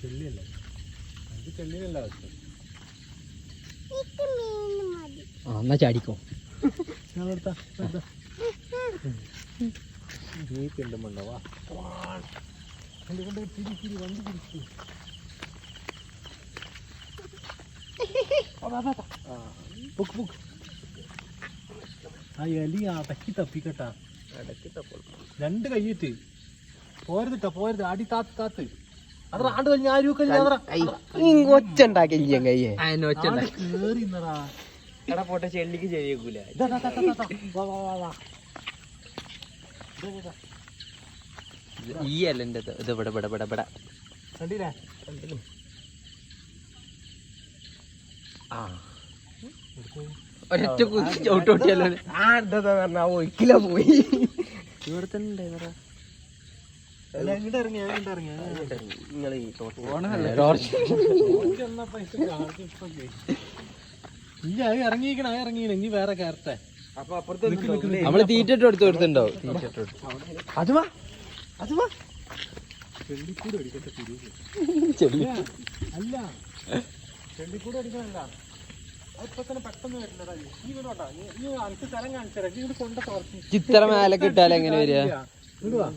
ചെള്ളിയല്ലേ അത് ചെള്ളിയല്ല അവസ്ഥ. എന്നാ ചാടിക്കോ. നീക്കുണ്ട് മണ്ണവാ കൊണ്ട് തിരി വണ്ടി തിരിച്ചു. ആ എലി അടക്കി തപ്പിക്കട്ടാ. രണ്ട് കൈയിട്ട് പോരുത് അടി താത്ത് അത് ആണ്ട് കഴിഞ്ഞ ഒച്ച ഉണ്ടാക്കില്ല കയ്യെ കേറിന്നടാ. എടാ പോട്ടെ ചെള്ളിക്ക് ചെയ്യൂല. ഈ അല്ലെന്റെ ഇത് ഇവിടെ കണ്ടില്ലേ? ഒരൊറ്റ കുത്തി ചവിട്ടോട്ടിയല്ലോ. ഒരിക്കലോ പോയി. ഇവിടെ തന്നെ ഉണ്ടായി. ഇറങ്ങിക്കണ ഇനി വേറെ കയറട്ടെ. നമ്മള് തീറ്റിട്ട് എടുത്ത് കൊടുത്തിട്ടുണ്ടോ? അത് വാ ചെള്ളിക്കൂട് അടിക്കട്ടെ. അല്ല ചെള്ളിക്കൂട് അടിക്കണല്ല. അതിപ്പോ തന്നെ പെട്ടെന്ന് വരില്ലടാ. നീ ഇങ്ങോട്ടാ നീ അനക്ക് സ്ഥലം കാണിച്ചരാ. നീ ഇങ്ങോട്ട് കൊണ്ട തോർത്തി ചിത്ര മേലെ കിട്ടാൽ എങ്ങനെ വരിക? ഇടുവാ